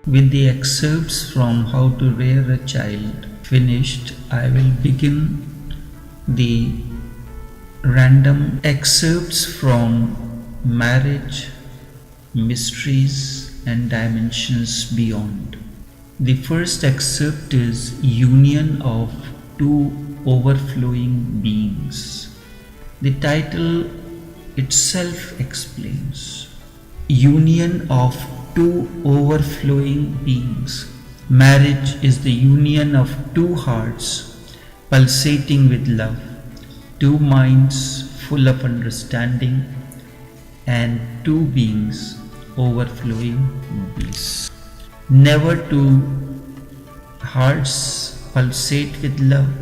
With the excerpts from How to Rear a Child finished, I will begin the random excerpts from Marriage, Mysteries and Dimensions Beyond. The first excerpt is Union of Two Overflowing Beings. The title itself explains. Union of two overflowing beings. Marriage is the union of two hearts pulsating with love, two minds full of understanding, and two beings overflowing bliss. Never two hearts pulsate with love,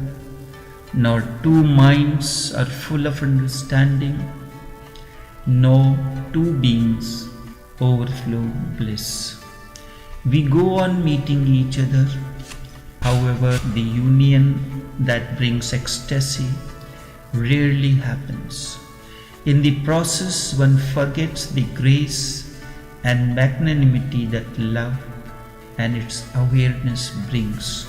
nor two minds are full of understanding, nor two beings overflow bliss. We go on meeting each other, however, the union that brings ecstasy rarely happens. In the process, one forgets the grace and magnanimity that love and its awareness brings.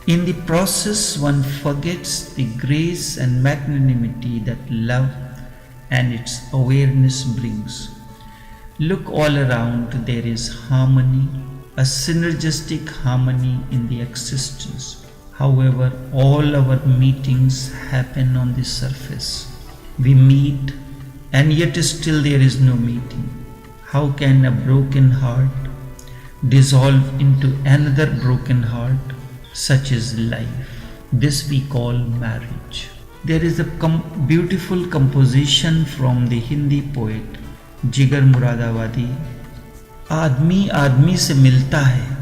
In the process, one forgets the grace and magnanimity that love and its awareness brings. Look all around, there is harmony, a synergistic harmony in the existence. However, all our meetings happen on the surface. We meet and yet still there is no meeting. How can a broken heart dissolve into another broken heart? Such is life. This we call marriage. There is a beautiful composition from the Hindi poet जिगर मुरादाबादी. आदमी आदमी से मिलता है,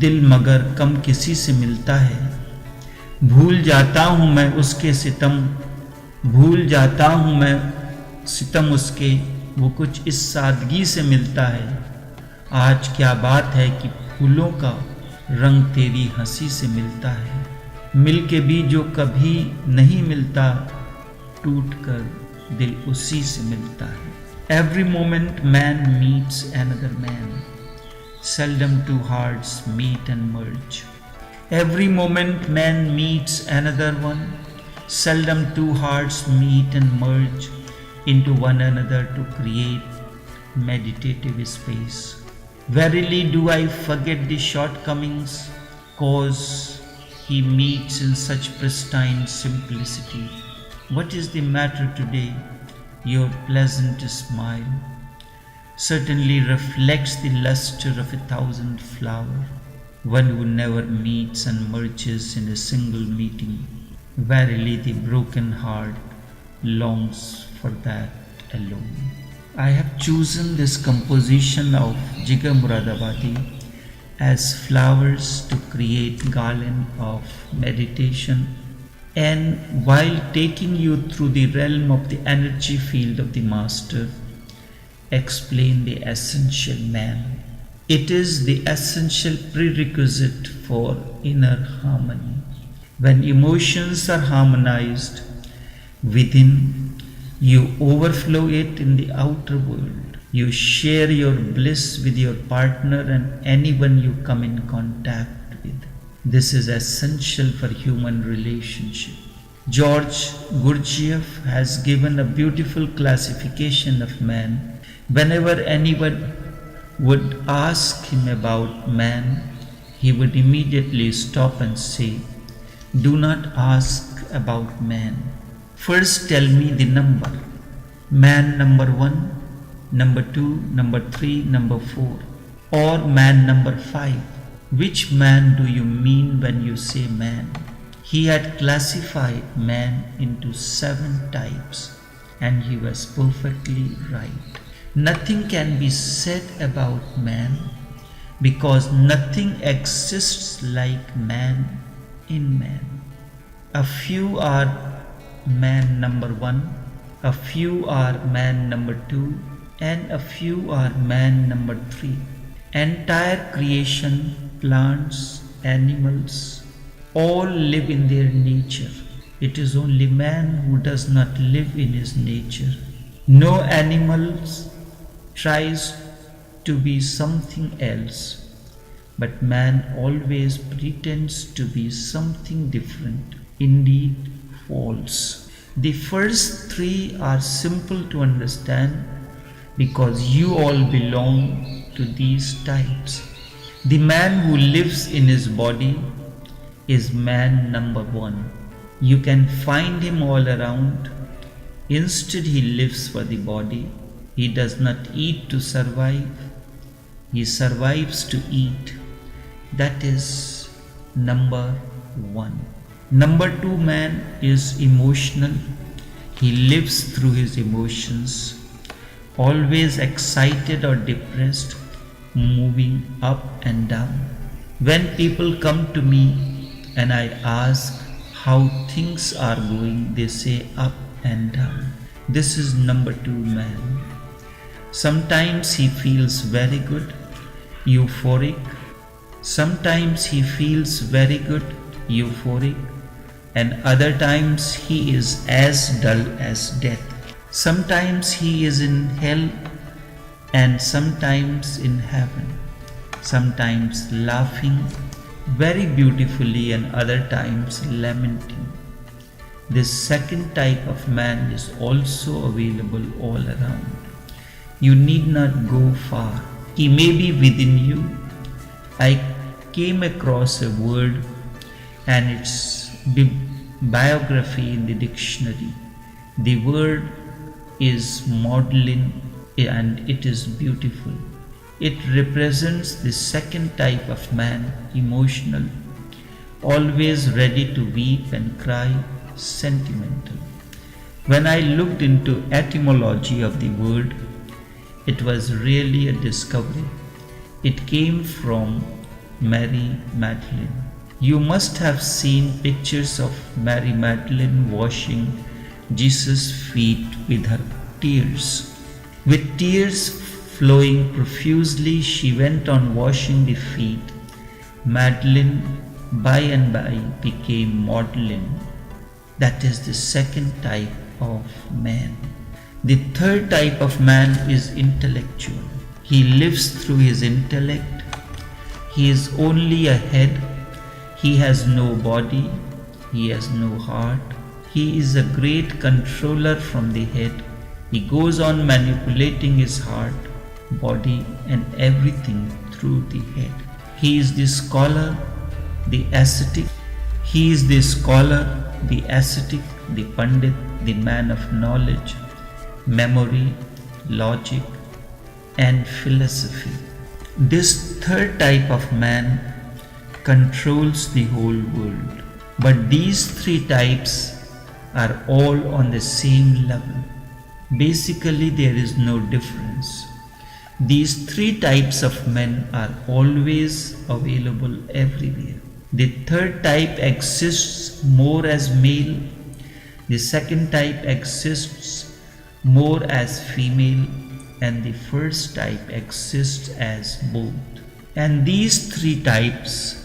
दिल मगर कम किसी से मिलता है. भूल जाता हूँ मैं उसके सितम, भूल जाता हूँ मैं सितम उसके, वो कुछ इस सादगी से मिलता है. आज क्या बात है कि फूलों का रंग तेरी हंसी से मिलता है. मिल के भी जो कभी नहीं मिलता, टूट कर दिल उसी से मिलता है. Every moment man meets another man. Seldom two hearts meet and merge. Every moment man meets another one. Seldom two hearts meet and merge into one another to create meditative space. Verily do I forget the shortcomings, cause he meets in such pristine simplicity. What is the matter today? Your pleasant smile certainly reflects the luster of 1,000 flowers. One who never meets and merges in a single meeting. Verily the broken heart longs for that alone. I have chosen this composition of Jigar Muradabadi as flowers to create garland of meditation, and while taking you through the realm of the energy field of the Master, explain the essential man. It is the essential prerequisite for inner harmony. When emotions are harmonized within, you overflow it in the outer world. You share your bliss with your partner and anyone you come in contact with. This is essential for human relationship. George Gurdjieff has given a beautiful classification of man. Whenever anyone would ask him about man, he would immediately stop and say, "Do not ask about man. First tell me the number. Man number 1, number 2, number 3, number 4, or man number 5. Which man do you mean when you say man?" He had classified man into 7 types, and he was perfectly right. Nothing can be said about man because nothing exists like man in man. A few are man number 1, a few are man number 2, and a few are man number 3. Entire creation, plants, animals, all live in their nature. It is only man who does not live in his nature. No animal tries to be something else. But man always pretends to be something different, indeed false. The first three are simple to understand because you all belong to these types. The man who lives in his body is man number one. You can find him all around. Instead, he lives for the body. He does not eat to survive. He survives to eat. That is number one. Number two man is emotional. He lives through his emotions, always excited or depressed, moving up and down. When people come to me and I ask how things are going, they say up and down. This is number two man. Sometimes he feels very good, euphoric. Sometimes he feels very good, euphoric. And other times he is as dull as death. Sometimes he is in hell and sometimes in heaven. Sometimes laughing very beautifully and other times lamenting. This second type of man is also available all around. You need not go far. He may be within you. I came across a word and its biography in the dictionary. The word is maudlin and it is beautiful. It represents the second type of man, emotional, always ready to weep and cry, sentimental. When I looked into etymology of the word, it was really a discovery. It came from Mary Magdalene. You must have seen pictures of Mary Magdalene washing Jesus' feet with her tears. With tears flowing profusely, she went on washing the feet. Magdalene by and by became maudlin. That is the second type of man. The third type of man is intellectual. He lives through his intellect. He is only a head. He has no body. He has no heart. He is a great controller from the head. He goes on manipulating his heart, body and everything through the head. He is the scholar, the ascetic. He is the scholar, the ascetic, the pandit, the man of knowledge, memory, logic and philosophy. This third type of man controls the whole world. But these three types are all on the same level. Basically, there is no difference. These three types of men are always available everywhere. The third type exists more as male. The second type exists more as female. And the first type exists as both. And these three types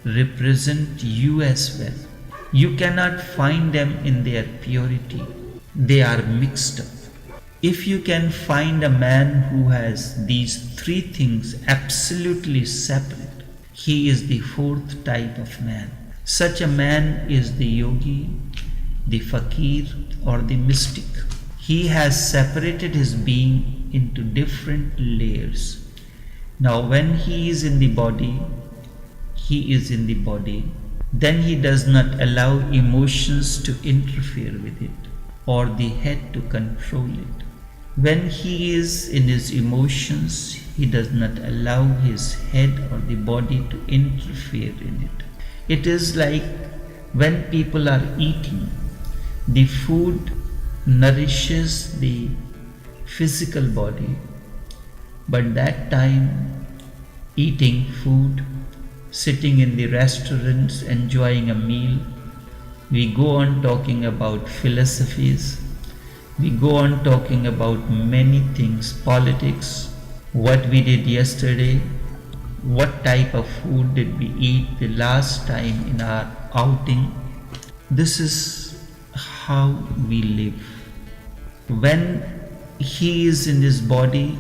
represent you as well. You cannot find them in their purity. They are mixed up. If you can find a man who has these three things absolutely separate, he is the fourth type of man. Such a man is the yogi, the fakir or the mystic. He has separated his being into different layers. Now when he is in the body, he is in the body. Then he does not allow emotions to interfere with it or the head to control it. When he is in his emotions, he does not allow his head or the body to interfere in it. It is like when people are eating, the food nourishes the physical body, but that time eating food, sitting in the restaurants, enjoying a meal, we go on talking about philosophies, we go on talking about many things, politics, what we did yesterday, what type of food did we eat the last time in our outing. This is how we live. When he is in his body,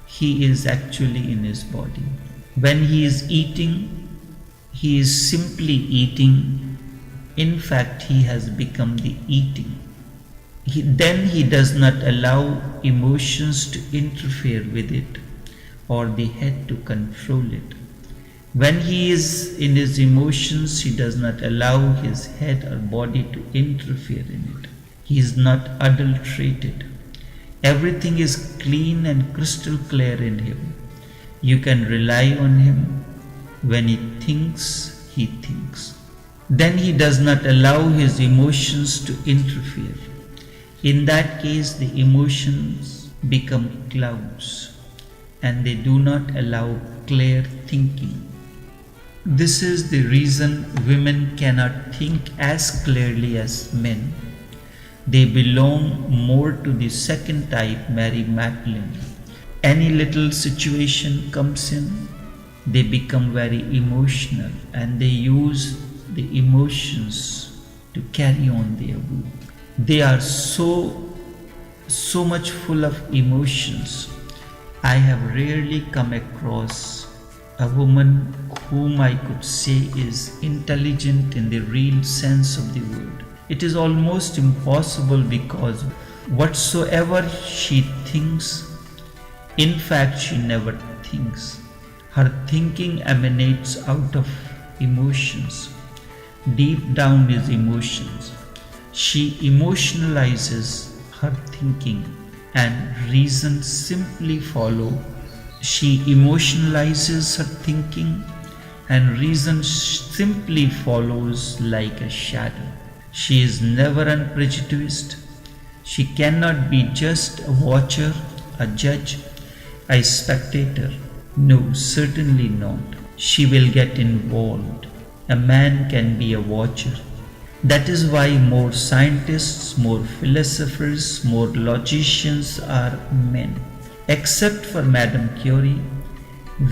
he is actually in his body. When he is eating, he is simply eating. In fact, he has become the eating. Then he does not allow emotions to interfere with it or the head to control it. When he is in his emotions, he does not allow his head or body to interfere in it. He is not adulterated. Everything is clean and crystal clear in him. You can rely on him. When he thinks, he thinks. Then he does not allow his emotions to interfere. In that case, the emotions become clouds and they do not allow clear thinking. This is the reason women cannot think as clearly as men. They belong more to the second type, Mary Magdalene. Any little situation comes in, they become very emotional and they use the emotions to carry on their work. They are so much full of emotions. I have rarely come across a woman whom I could say is intelligent in the real sense of the word. It is almost impossible because whatsoever she thinks, in fact she never thinks. Her thinking emanates out of emotions. Deep down is emotions. She emotionalizes her thinking and reason simply follow. She emotionalizes her thinking and reason simply follows like a shadow. She is never unprejudiced. She cannot be just a watcher, a judge, a spectator. No, certainly not. She will get involved. A man can be a watcher. That is why more scientists, more philosophers, more logicians are men. Except for Madame Curie,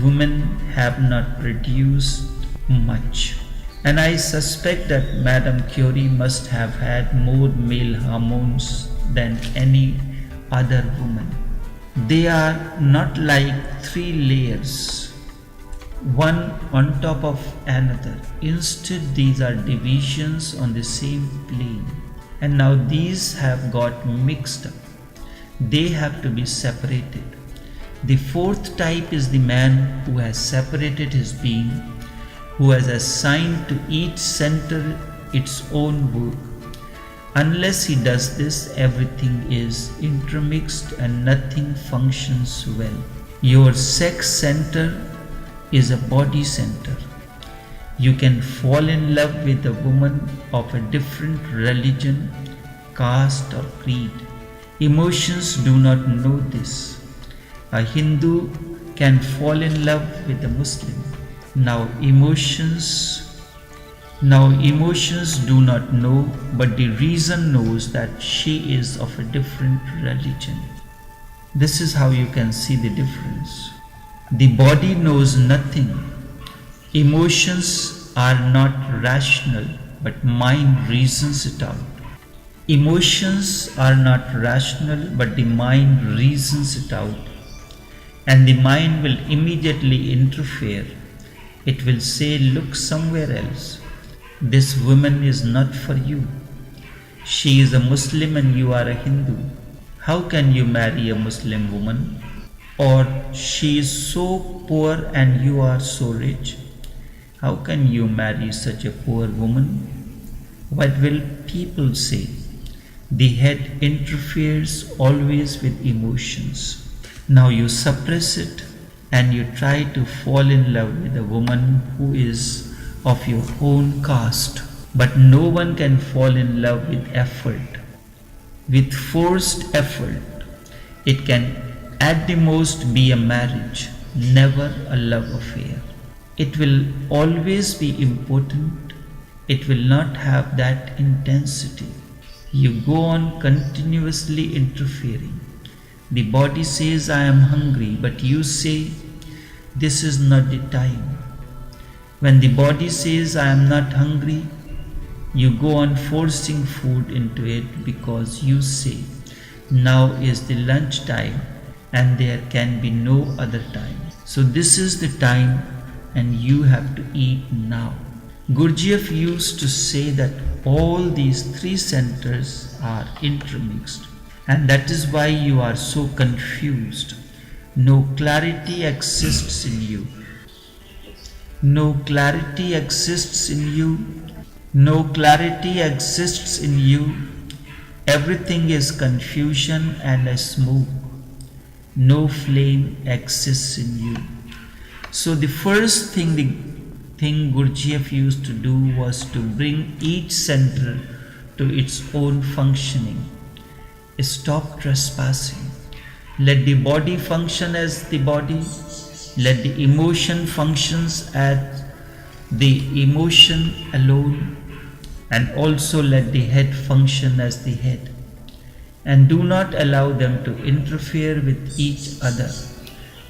women have not produced much. And I suspect that Madame Curie must have had more male hormones than any other woman. They are not like three layers, one on top of another. Instead, these are divisions on the same plane. And now these have got mixed up. They have to be separated. The fourth type is the man who has separated his being, who has assigned to each center its own work. Unless he does this, everything is intermixed and nothing functions well. Your sex center is a body center. You can fall in love with a woman of a different religion, caste or creed. Emotions do not know this. A Hindu can fall in love with a Muslim. Now emotions do not know, but the reason knows that she is of a different religion. This is how you can see the difference. The body knows nothing. Emotions are not rational, but mind reasons it out. Emotions are not rational, but the mind reasons it out. And the mind will immediately interfere. It will say, look somewhere else. This woman is not for you. She is a Muslim and you are a Hindu. How can you marry a Muslim woman? Or she is so poor and you are so rich. How can you marry such a poor woman? What will people say? The head interferes always with emotions. Now you suppress it and you try to fall in love with a woman who is of your own caste. But no one can fall in love with effort. With forced effort, it can at the most be a marriage, never a love affair. It will always be impotent. It will not have that intensity. You go on continuously interfering. The body says, I am hungry, but you say, this is not the time. When the body says, I am not hungry, you go on forcing food into it because you say, now is the lunch time and there can be no other time. So this is the time and you have to eat now. Gurdjieff used to say that all these three centers are intermixed, and that is why you are so confused. No clarity exists in you. No clarity exists in you. No clarity exists in you. Everything is confusion and a smoke. No flame exists in you. So the first thing Gurdjieff used to do was to bring each center to its own functioning. Stop trespassing. Let the body function as the body. Let the emotion functions as the emotion alone. And also let the head function as the head. And do not allow them to interfere with each other.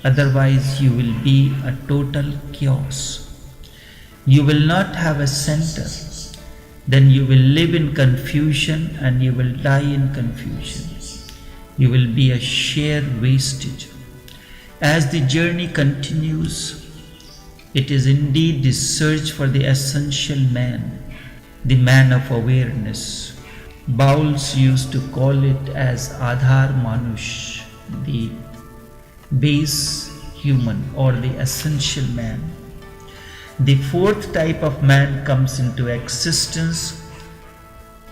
Otherwise you will be a total chaos. You will not have a center. Then you will live in confusion and you will die in confusion. You will be a sheer wastage. As the journey continues, it is indeed the search for the essential man, the man of awareness. Bowles used to call it as Adhar Manush, the base human or the essential man. The fourth type of man comes into existence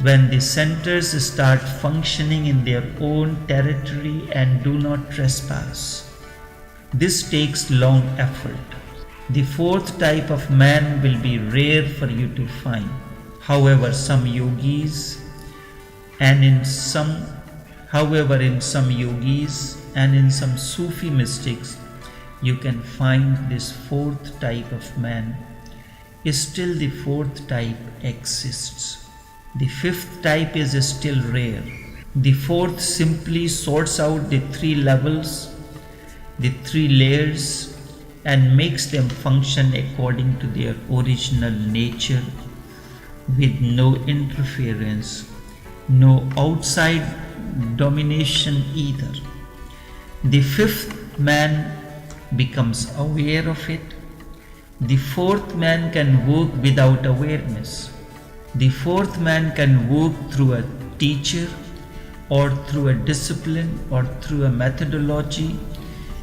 when the centers start functioning in their own territory and do not trespass. This takes long effort. The fourth type of man will be rare for you to find. However, in some yogis and in some Sufi mystics, you can find this fourth type of man. Still the fourth type exists. The fifth type is still rare. The fourth simply sorts out the three levels, the three layers, and makes them function according to their original nature with no interference, no outside domination either. The fifth man becomes aware of it. The fourth man can work without awareness. The fourth man can work through a teacher or through a discipline or through a methodology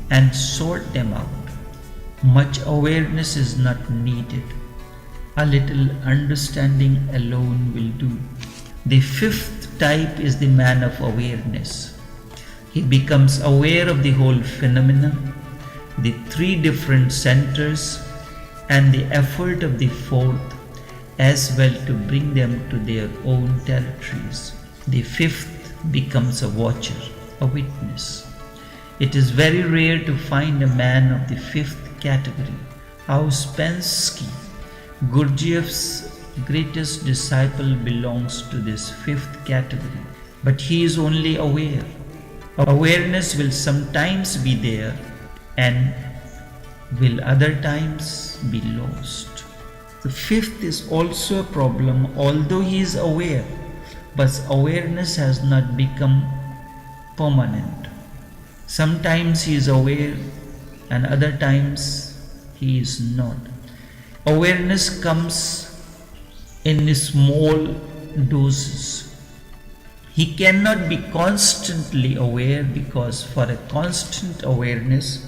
and sort them out. Much awareness is not needed. A little understanding alone will do. The fifth type is the man of awareness. He becomes aware of the whole phenomenon, the three different centers, and the effort of the fourth as well to bring them to their own territories. The fifth becomes a watcher, a witness. It is very rare to find a man of the fifth category. Ouspensky, Gurdjieff's greatest disciple, belongs to this fifth category, but he is only aware. Awareness will sometimes be there and will other times be lost. The fifth is also a problem, although he is aware, but awareness has not become permanent. Sometimes he is aware and other times he is not. Awareness comes in small doses. He cannot be constantly aware because for a constant awareness,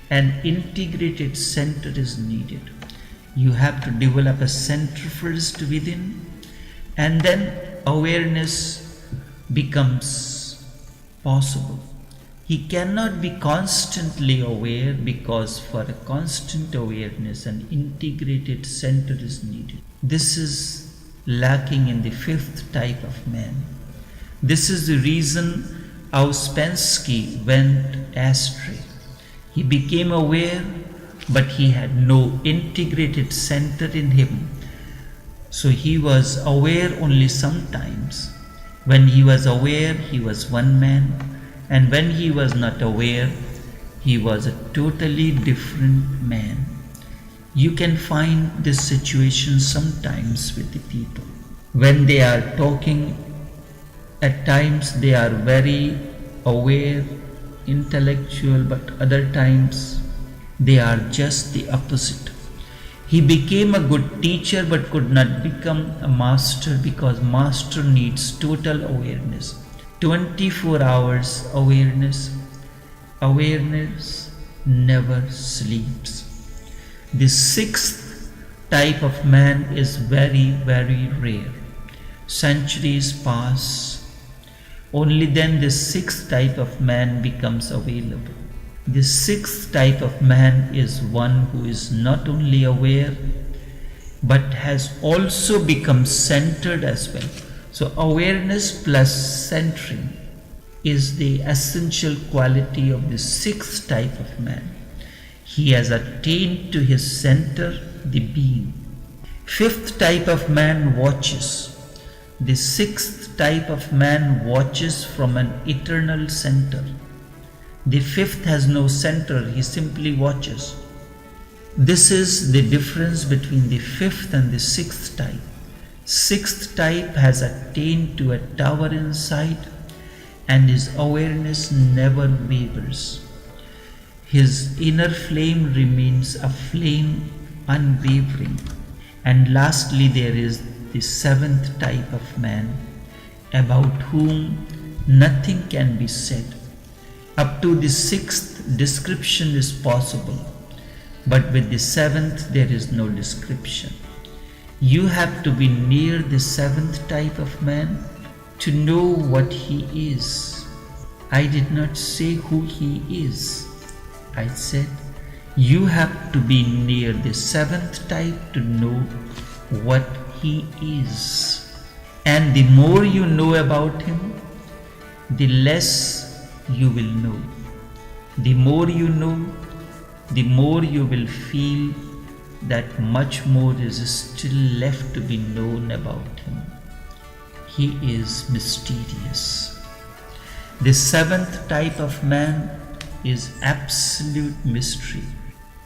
an integrated center is needed. You have to develop a center first within, and then awareness becomes possible. He cannot be constantly aware because for a constant awareness, an integrated center is needed. This is lacking in the fifth type of man. This is the reason Ouspensky went astray. He became aware, but he had no integrated center in him. So he was aware only sometimes. When he was aware, he was one man, and when he was not aware, he was a totally different man. You can find this situation sometimes with the people. When they are talking, at times they are very aware, intellectual, but other times they are just the opposite. He became a good teacher but could not become a master because master needs total awareness. 24 hours awareness. Awareness never sleeps. The sixth type of man is very, very rare. Centuries pass. Only then the sixth type of man becomes available. The sixth type of man is one who is not only aware but has also become centered as well. So awareness plus centering is the essential quality of the sixth type of man. He has attained to his center, the being. Fifth type of man watches. The sixth type of man watches from an eternal center. The fifth has no center, he simply watches. This is the difference between the fifth and the sixth type. Sixth type has attained to a tower inside, and his awareness never wavers. His inner flame remains a flame unwavering. And lastly, there is the seventh type of man, about whom nothing can be said. Up to the sixth, description is possible, but with the seventh, there is no description. You have to be near the seventh type of man to know what he is. I did not say who he is. I said, you have to be near the seventh type to know what he is. And the more you know about him, the less you will know. The more you know, the more you will feel that much more is still left to be known about him. He is mysterious. The seventh type of man is absolute mystery,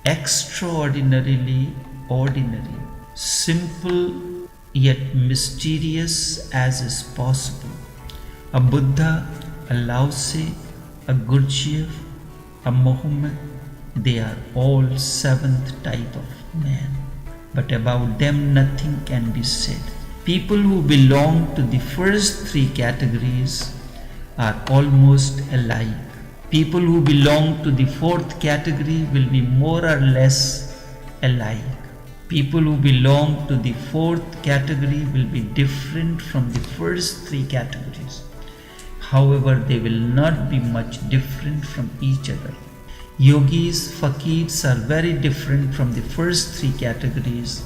extraordinarily ordinary, simple yet mysterious as is possible. A Buddha, a Lao Tse, a Gurdjieff, a Muhammad, they are all seventh type of man. But about them nothing can be said. People who belong to the first three categories are almost alike. People who belong to the fourth category will be more or less alike. People who belong to the fourth category will be different from the first three categories. However, they will not be much different from each other. Yogis, fakirs are very different from the first three categories,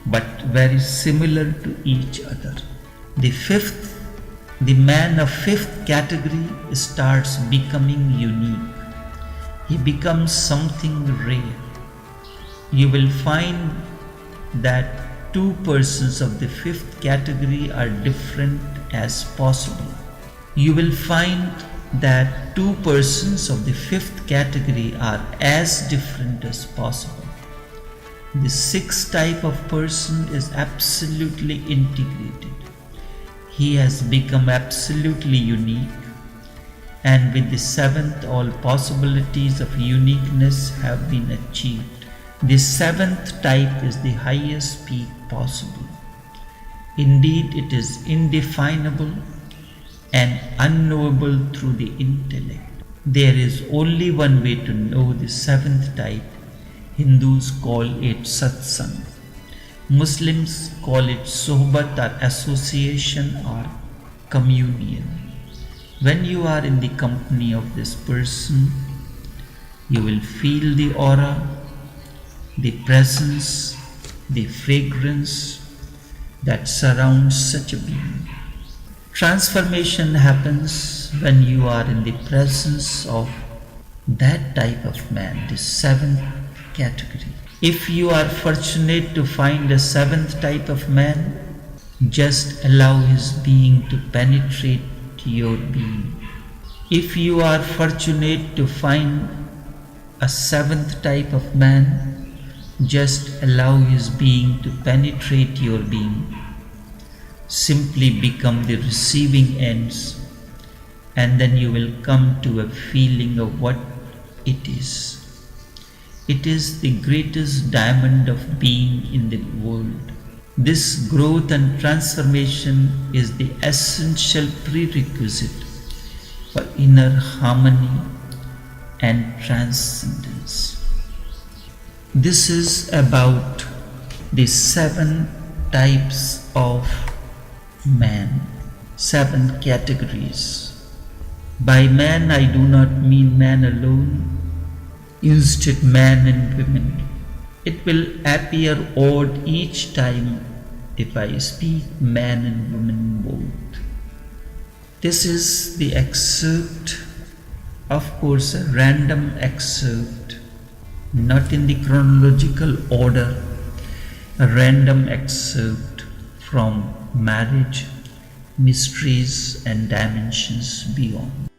but very similar to each other. The man of fifth category starts becoming unique. He becomes something rare. You will find that two persons of the fifth category are different as possible. You will find that two persons of the fifth category are as different as possible. The sixth type of person is absolutely integrated. He has become absolutely unique, and with the seventh, all possibilities of uniqueness have been achieved. The seventh type is the highest peak possible. Indeed, it is indefinable and unknowable through the intellect. There is only one way to know the seventh type. Hindus call it satsang. Muslims call it sohbat or association or communion. When you are in the company of this person, you will feel the aura, the presence, the fragrance that surrounds such a being. Transformation happens when you are in the presence of that type of man, the seventh category. If you are fortunate to find a seventh type of man, just allow his being to penetrate your being. If you are fortunate to find a seventh type of man, just allow his being to penetrate your being. Simply become the receiving ends, and then you will come to a feeling of what it is. It is the greatest diamond of being in the world. This growth and transformation is the essential prerequisite for inner harmony and transcendence. This is about the 7 types of man, 7 categories. By man I do not mean man alone, instead man and women. It will appear odd each time if I speak man and woman both. This is the excerpt, of course a random excerpt, not in the chronological order, a random excerpt from Marriage, Mysteries and Dimensions Beyond.